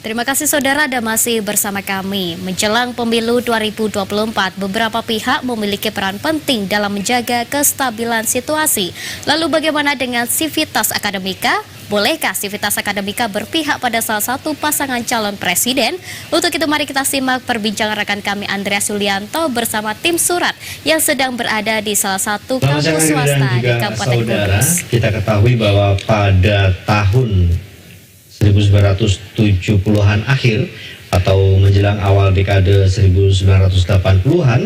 Terima kasih saudara Anda masih bersama kami. Menjelang pemilu 2024, beberapa pihak memiliki peran penting dalam menjaga kestabilan situasi. Lalu bagaimana dengan Civitas Akademika? Bolehkah Civitas Akademika berpihak pada salah satu pasangan calon presiden? Untuk itu mari kita simak perbincangan rekan kami Andreas Yulianto bersama tim surat yang sedang berada di salah satu kampus swasta di Kabupaten Kudus. Kita ketahui bahwa pada tahun 1970-an akhir atau menjelang awal dekade 1980-an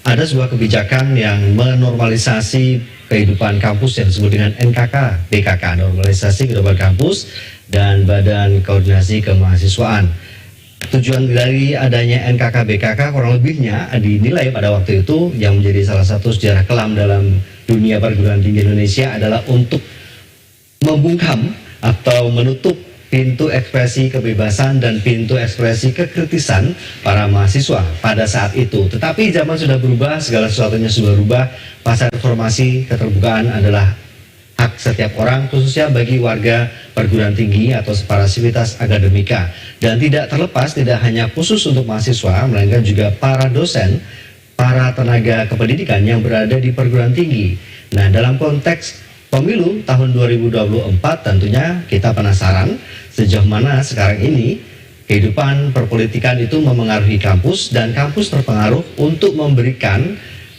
ada sebuah kebijakan yang menormalisasi kehidupan kampus yang disebut dengan NKK, BKK, normalisasi kehidupan kampus dan Badan Koordinasi Kemahasiswaan. Tujuan dari adanya NKK BKK kurang lebihnya dinilai pada waktu itu yang menjadi salah satu sejarah kelam dalam dunia perguruan tinggi Indonesia adalah untuk membungkam atau menutup pintu ekspresi kebebasan dan pintu ekspresi kekritisan para mahasiswa pada saat itu. Tetapi zaman sudah berubah, segala sesuatunya sudah berubah. Masa reformasi keterbukaan adalah hak setiap orang, khususnya bagi warga perguruan tinggi atau para Civitas Akademika. Dan tidak terlepas, tidak hanya khusus untuk mahasiswa, melainkan juga para dosen, para tenaga kependidikan yang berada di perguruan tinggi. Nah, dalam konteks pemilu tahun 2024 tentunya kita penasaran sejauh mana sekarang ini kehidupan perpolitikan itu memengaruhi kampus dan kampus terpengaruh untuk memberikan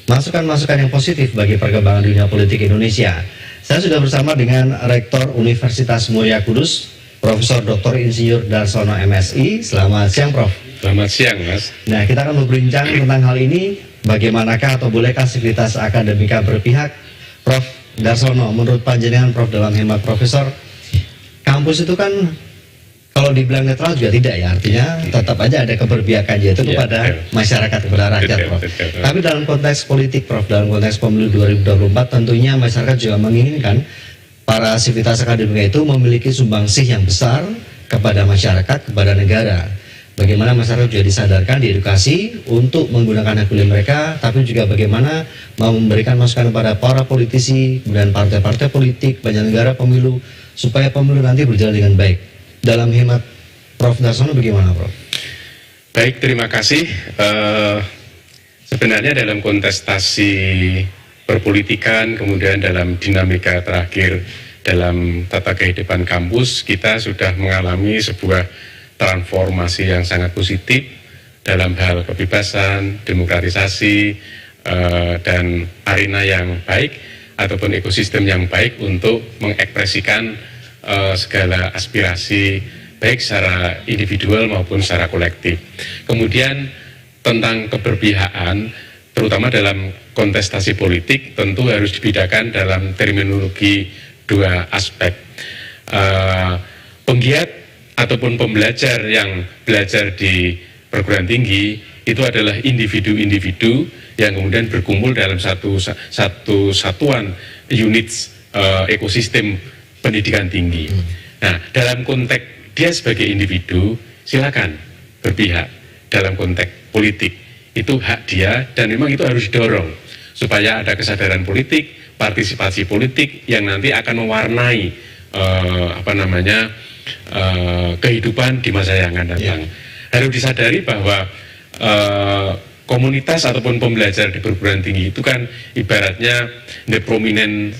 masukan-masukan yang positif bagi perkembangan dunia politik Indonesia. Saya sudah bersama dengan Rektor Universitas Mulia Kudus, Profesor Dr. Insinyur Darsono MSI. Selamat siang, Prof. Selamat siang, Mas. Nah, kita akan berbincang tentang hal ini, bagaimanakah atau bolehkah Civitas Akademika berpihak. Prof Darsono, menurut panjenengan, Prof, dalam hemat Profesor, kampus itu kan kalau dibilang netral juga tidak ya, artinya tetap aja ada keberpihakan yaitu kepada masyarakat, kepada rakyat, Prof. Tapi dalam konteks politik, Prof, dalam konteks pemilu 2024 tentunya masyarakat juga menginginkan para Civitas Akademika itu memiliki sumbangsih yang besar kepada masyarakat, kepada negara. Bagaimana masyarakat juga disadarkan, diedukasi untuk menggunakan hak pilih mereka, tapi juga bagaimana memberikan masukan kepada para politisi dan partai-partai politik, penyelenggara pemilu, supaya pemilu nanti berjalan dengan baik. Dalam hemat Prof Darsono bagaimana, Prof? Baik, terima kasih. Sebenarnya dalam kontestasi perpolitikan, kemudian dalam dinamika terakhir dalam tata kehidupan kampus, kita sudah mengalami sebuah transformasi yang sangat positif dalam hal kebebasan, demokratisasi, dan arena yang baik ataupun ekosistem yang baik untuk mengekspresikan segala aspirasi baik secara individual maupun secara kolektif. Kemudian tentang keberpihakan, terutama dalam kontestasi politik, tentu harus dibedakan dalam terminologi dua aspek. Penggiat ataupun pembelajar yang belajar di perguruan tinggi itu adalah individu-individu yang kemudian berkumpul dalam satu satuan unit ekosistem pendidikan tinggi. Nah, dalam konteks dia sebagai individu silakan berpihak dalam konteks politik, itu hak dia dan memang itu harus didorong supaya ada kesadaran politik, partisipasi politik yang nanti akan mewarnai kehidupan di masa yang akan datang. Harus disadari bahwa komunitas ataupun pembelajar di perguruan tinggi itu kan ibaratnya the prominent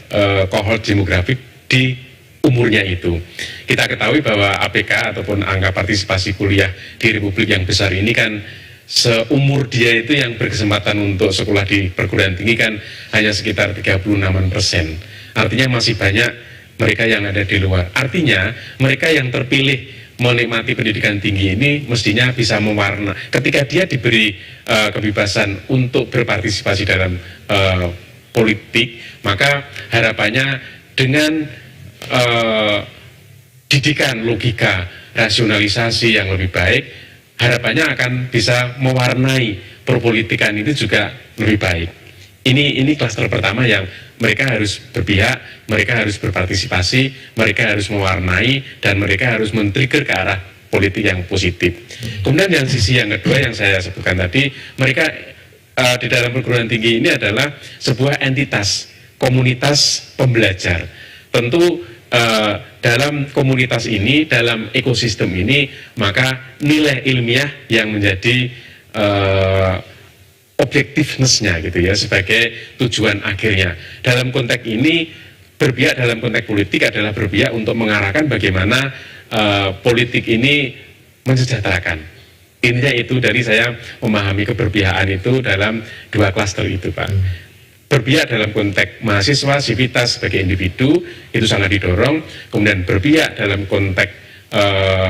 cohort demografik di umurnya itu. Kita ketahui bahwa APK ataupun angka partisipasi kuliah di Republik yang besar ini kan seumur dia itu yang berkesempatan untuk sekolah di perguruan tinggi kan hanya sekitar 36%. Artinya masih banyak mereka yang ada di luar. Artinya mereka yang terpilih menikmati pendidikan tinggi ini mestinya bisa mewarna. Ketika dia diberi kebebasan untuk berpartisipasi dalam politik, maka harapannya dengan didikan logika rasionalisasi yang lebih baik, harapannya akan bisa mewarnai perpolitikan itu juga lebih baik. Ini klaster pertama yang mereka harus berpihak, mereka harus berpartisipasi, mereka harus mewarnai, dan mereka harus men-trigger ke arah politik yang positif. Kemudian yang sisi yang kedua yang saya sebutkan tadi, mereka di dalam perguruan tinggi ini adalah sebuah entitas, komunitas pembelajar. Tentu dalam komunitas ini, dalam ekosistem ini, maka nilai ilmiah yang menjadi objektifness-nya gitu ya, sebagai tujuan akhirnya. Dalam konteks ini, berpihak dalam konteks politik adalah berpihak untuk mengarahkan bagaimana politik ini mensejahterakan. Intinya itu dari saya memahami keberpihakan itu dalam dua klaster itu, Pak. Berpihak dalam konteks mahasiswa, sivitas sebagai individu, itu sangat didorong. Kemudian berpihak dalam konteks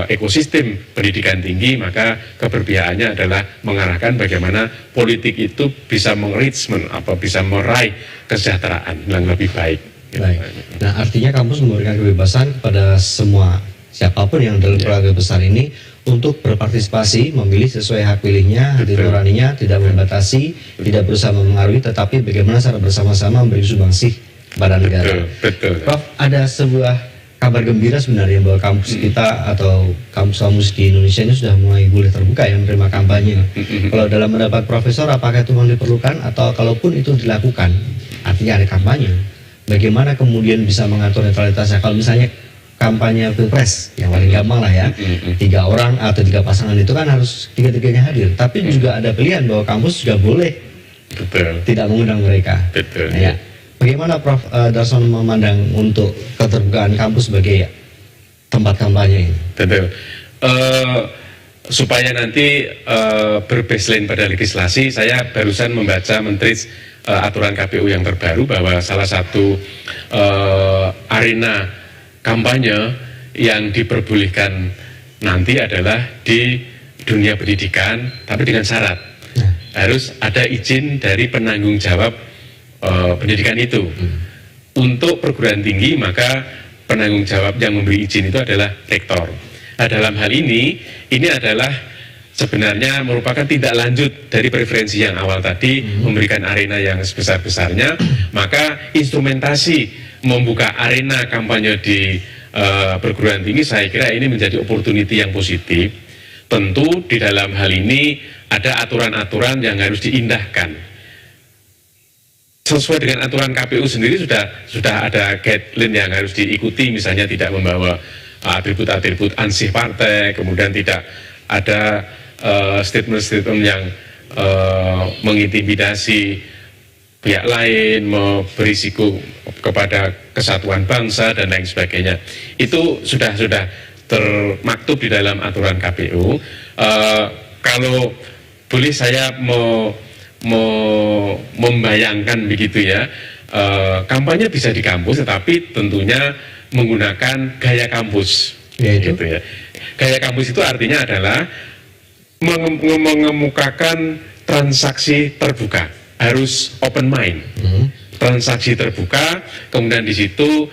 ekosistem pendidikan tinggi, maka keberpihakannya adalah mengarahkan bagaimana politik itu bisa bisa meraih kesejahteraan yang lebih baik. Baik. Nah, artinya kampus memberikan kebebasan kepada semua siapapun yang dalam keluarga besar ini untuk berpartisipasi, memilih sesuai hak pilihnya, hati nuraninya, tidak membatasi, tidak berusaha mempengaruhi, tetapi bagaimana secara bersama-sama memberi sumbangsi kepada negara. Betul. Prof, ada sebuah kabar gembira sebenarnya bahwa kampus kita atau kampus-kampus di Indonesia ini sudah mulai boleh terbuka ya menerima kampanye. Kalau dalam pendapat Profesor, apakah itu memang diperlukan atau kalaupun itu dilakukan, artinya ada kampanye, bagaimana kemudian bisa mengatur netralitasnya? Kalau misalnya kampanye pilpres yang paling gampang lah ya, 3 orang atau 3 pasangan itu kan harus 3-3-nya hadir, tapi juga ada pilihan bahwa kampus juga boleh tidak mengundang mereka. Nah, ya. Bagaimana Prof. Darsono memandang untuk keterbukaan kampus sebagai tempat kampanye ini? Supaya nanti berbaseline pada legislasi, saya barusan membaca mentris aturan KPU yang terbaru bahwa salah satu arena kampanye yang diperbolehkan nanti adalah di dunia pendidikan, tapi dengan syarat harus ada izin dari penanggung jawab pendidikan itu. Untuk perguruan tinggi, maka penanggung jawab yang memberi izin itu adalah rektor. Nah, dalam hal ini adalah sebenarnya merupakan tindak lanjut dari preferensi yang awal tadi, memberikan arena yang sebesar-besarnya, maka instrumentasi membuka arena kampanye di perguruan tinggi, saya kira ini menjadi opportunity yang positif. Tentu di dalam hal ini ada aturan-aturan yang harus diindahkan. Sesuai dengan aturan KPU sendiri sudah ada guideline yang harus diikuti, misalnya tidak membawa atribut-atribut ansih partai, kemudian tidak ada statement-statement yang mengintimidasi pihak lain, berisiko kepada kesatuan bangsa dan lain sebagainya. Itu sudah termaktub di dalam aturan KPU. Kalau boleh saya membayangkan begitu ya, kampanye bisa di kampus, tetapi tentunya menggunakan gaya kampus. Gitu ya. Gaya kampus itu artinya adalah mengemukakan transaksi terbuka. Harus open mind, transaksi terbuka, kemudian di situ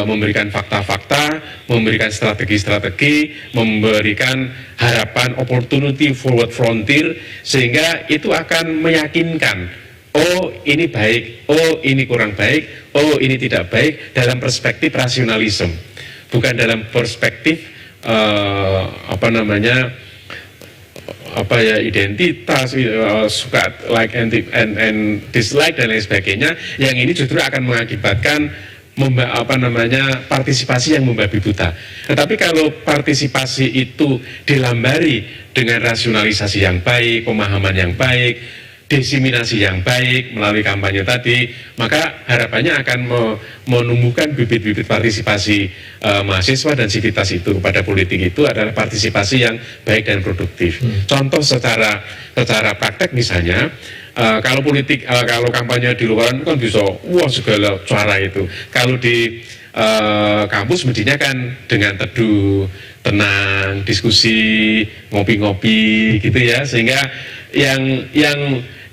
memberikan fakta-fakta, memberikan strategi-strategi, memberikan harapan opportunity forward frontier, sehingga itu akan meyakinkan, oh ini baik, oh ini kurang baik, oh ini tidak baik, dalam perspektif rasionalisme, bukan dalam perspektif identitas, suka like and dislike dan lain sebagainya, yang ini justru akan mengakibatkan partisipasi yang membabi buta. Tetapi kalau partisipasi itu dilambari dengan rasionalisasi yang baik, pemahaman yang baik, diseminasi yang baik melalui kampanye tadi, maka harapannya akan menumbuhkan bibit-bibit partisipasi mahasiswa dan sivitas itu kepada politik itu adalah partisipasi yang baik dan produktif. Contoh secara praktek misalnya, kalau kampanye di luar kan bisa segala cara itu. Kalau di kampus mestinya kan dengan teduh, tenang, diskusi, ngopi-ngopi gitu ya, sehingga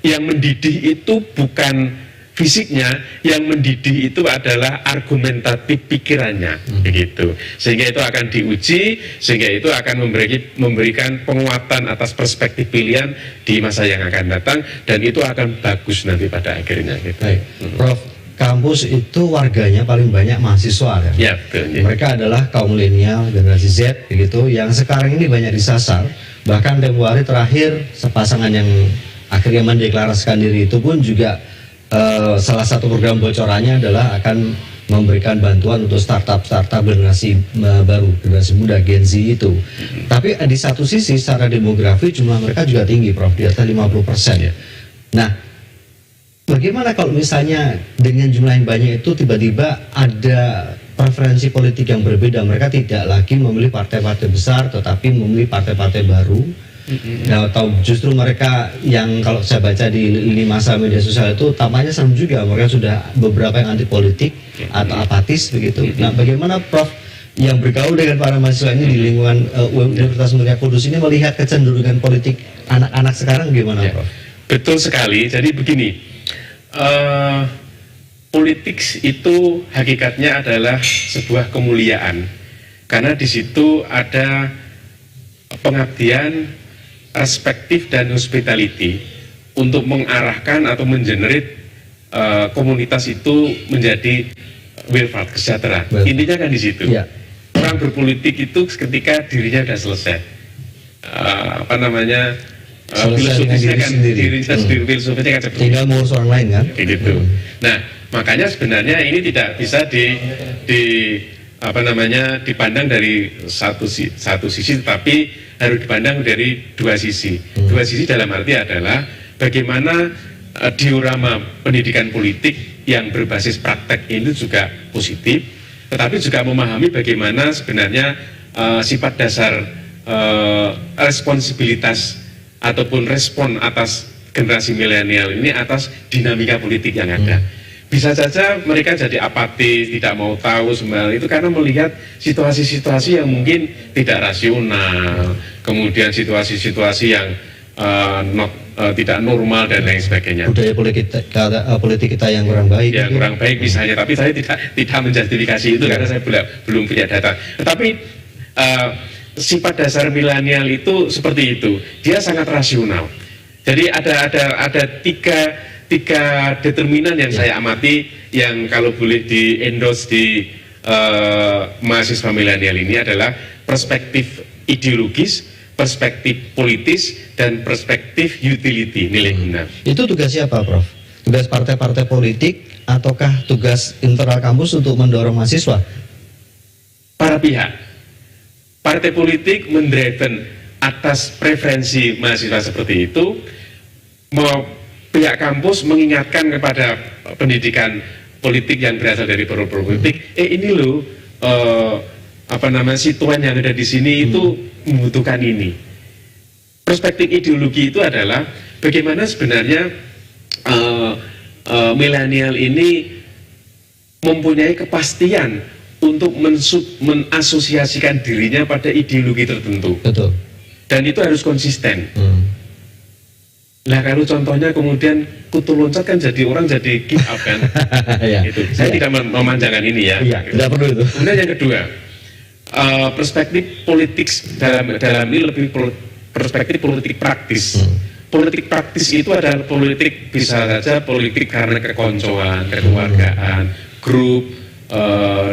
yang mendidih itu bukan fisiknya, yang mendidih itu adalah argumentatif pikirannya, begitu. Sehingga itu akan diuji, sehingga itu akan memberikan penguatan atas perspektif pilihan di masa yang akan datang, dan itu akan bagus nanti pada akhirnya. Gitu. Baik, Prof. Kampus itu warganya paling banyak mahasiswa kan? Ya, betul. Ya. Mereka adalah kaum milenial, generasi Z, begitu, yang sekarang ini banyak disasar. Bahkan tempo hari terakhir sepasangan yang akhirnya mendeklarasikan diri itu pun juga salah satu program bocorannya adalah akan memberikan bantuan untuk startup generasi baru, generasi muda, Gen Z itu. Tapi di satu sisi secara demografi jumlah mereka juga tinggi, Prof, di atas 50%. Nah, bagaimana kalau misalnya dengan jumlah yang banyak itu tiba-tiba ada preferensi politik yang berbeda, mereka tidak lagi memilih partai-partai besar tetapi memilih partai-partai baru. Nah, atau justru mereka yang kalau saya baca di lini masa media sosial itu tampaknya serem juga, mereka sudah beberapa yang anti politik atau apatis begitu. Nah, bagaimana Prof yang bergaul dengan para mahasiswa ini di lingkungan Universitas Mulia Kudus ini melihat kecenderungan politik anak-anak sekarang gimana, Prof? Betul sekali. Jadi begini, politik itu hakikatnya adalah sebuah kemuliaan, karena di situ ada pengabdian, perspektif dan hospitality untuk mengarahkan atau mengenerate komunitas itu menjadi welfare, kesejahteraan. Intinya kan di situ. Ya. Orang berpolitik itu ketika dirinya sudah selesai, filosofisnya kan dirinya sendiri, filosofinya kan seperti tinggal ngurus orang lain kan. Gitu. Nah, makanya sebenarnya ini tidak bisa dipandang dari satu sisi, tetapi harus dipandang dari dua sisi. Dua sisi dalam arti adalah bagaimana diorama pendidikan politik yang berbasis praktek ini juga positif, tetapi juga memahami bagaimana sebenarnya sifat dasar responsibilitas ataupun respon atas generasi milenial ini atas dinamika politik yang ada. Bisa saja mereka jadi apatis, tidak mau tahu semua itu karena melihat situasi-situasi yang mungkin tidak rasional, kemudian situasi-situasi yang tidak normal dan lain sebagainya. Budaya politik kita yang kurang baik. Yang kurang baik misalnya, tapi saya tidak menjustifikasi itu karena saya belum punya data. Tetapi sifat dasar milenial itu seperti itu, dia sangat rasional. Jadi ada tiga determinan yang saya amati yang kalau boleh di endorse di mahasiswa milenial ini adalah perspektif ideologis, perspektif politis, dan perspektif utility, nilai guna. Itu tugas siapa, Prof? Tugas partai-partai politik ataukah tugas internal kampus untuk mendorong mahasiswa? Para pihak. Partai politik mendriven atas preferensi mahasiswa seperti itu, pihak kampus mengingatkan kepada pendidikan politik yang berasal dari politik, ini loh situan yang ada di sini itu membutuhkan ini. Perspektif ideologi itu adalah bagaimana sebenarnya milenial ini mempunyai kepastian untuk mengasosiasikan dirinya pada ideologi tertentu. Betul. Dan itu harus konsisten. Nah, kalau contohnya kemudian kutu loncat kan jadi orang jadi give up kan. Ya. Itu. Saya tidak memanjangkan ini ya. Iya, tidak perlu itu. Kemudian yang kedua, perspektif politik dalam ini lebih perspektif politik praktis. Politik praktis itu adalah politik, bisa saja politik karena kekoncoan, kekeluargaan, grup,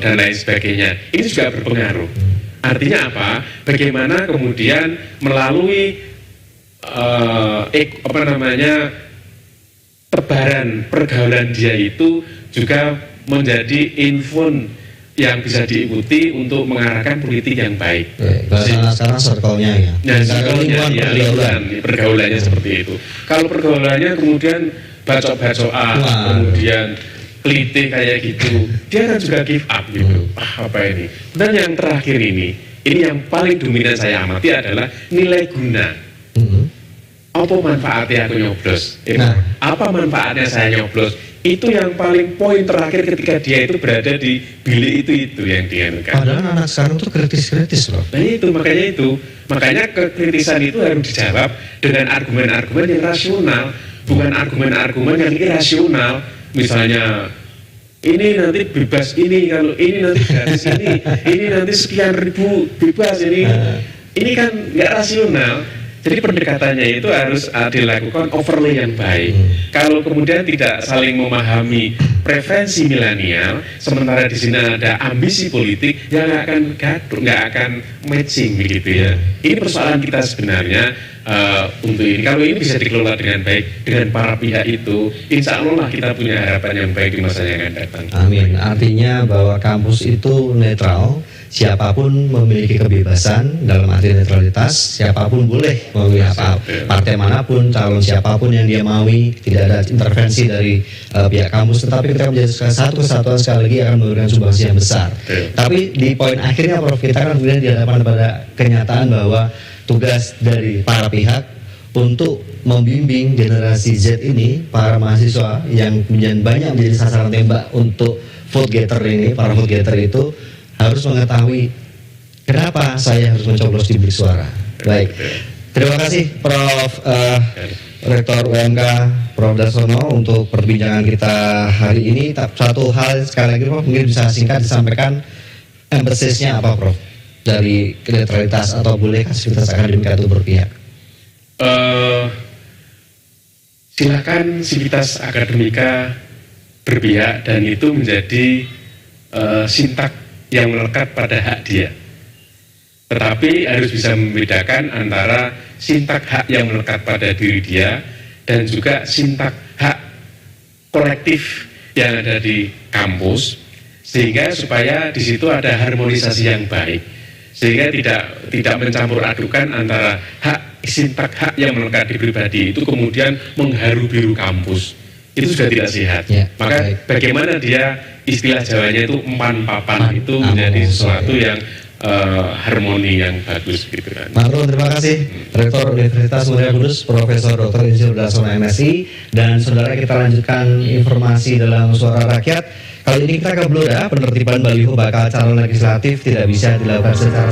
dan lain sebagainya. Ini juga berpengaruh. Artinya apa? Bagaimana kemudian melalui tebaran pergaulan dia itu juga menjadi info yang bisa diikuti untuk mengarahkan politik yang baik. Bahasa sekarang circle-nya ya. Nah, lingkungan pergaulannya seperti itu. Kalau pergaulannya kemudian bacok-bacokan, kemudian kelitih kayak gitu, dia kan juga give up gitu. Apa ini? Dan yang terakhir ini yang paling dominan saya amati adalah nilai guna. Apa manfaatnya aku nyoblos? Apa manfaatnya saya nyoblos? Itu yang paling poin terakhir ketika dia itu berada di bilik itu yang dianukan. Padahal anak sekarang tuh kritis loh. Nah makanya kekritisan itu harus dijawab dengan argumen-argumen yang rasional, bukan argumen-argumen yang irasional. Misalnya ini nanti bebas ini, kalau ini nanti gratis ini nanti sekian ribu bebas ini kan nggak rasional. Jadi pendekatannya itu harus dilakukan overlay yang baik. Kalau kemudian tidak saling memahami preferensi milenial, sementara di sini ada ambisi politik yang nggak akan gaduh, nggak akan matching begitu ya. Ini persoalan kita sebenarnya untuk ini. Kalau ini bisa dikelola dengan baik dengan para pihak itu, insya Allah lah kita punya harapan yang baik di masa yang akan datang. Amin. Artinya bahwa kampus itu netral, siapapun memiliki kebebasan dalam arti netralitas, siapapun boleh memilih apa partai manapun, calon siapapun yang dia maui, tidak ada intervensi dari pihak kampus, tetapi kita menjadi satu kesatuan sekali lagi akan memberikan sumbangsi yang besar. Tapi di poin akhirnya Prof, kita kan kemudian dihadapkan pada kenyataan bahwa tugas dari para pihak untuk membimbing generasi Z ini, para mahasiswa yang banyak menjadi sasaran tembak untuk vote getter ini, para vote getter itu harus mengetahui kenapa saya harus mencoblos di bilik suara. Baik, terima kasih Prof. Rektor UMK Prof. Darsono untuk perbincangan kita hari ini. Satu hal sekali lagi Prof, mungkin bisa singkat disampaikan empasisnya apa Prof dari netralitas atau bolehkah sivitas akademika itu berpihak? Silakan sivitas akademika berpihak dan itu menjadi sintak yang melekat pada hak dia. Tetapi harus bisa membedakan antara sintak hak yang melekat pada diri dia dan juga sintak hak kolektif yang ada di kampus, sehingga supaya di situ ada harmonisasi yang baik, sehingga tidak mencampur adukan antara sintak hak yang melekat di pribadi itu kemudian mengharu biru kampus. Itu sudah tidak sehat. Ya, maka bagaimana dia, istilah Jawanya itu empan papan itu menjadi sesuatu yang harmoni yang bagus gitu kan. Matur, terima kasih Rektor Universitas Mulia Kudus Profesor Dr. Insinyur Darsono MSI. Dan saudara, kita lanjutkan informasi dalam Suara Rakyat. Kali ini kita ke Blora, penertiban baliho bakal calon legislatif tidak bisa dilakukan secara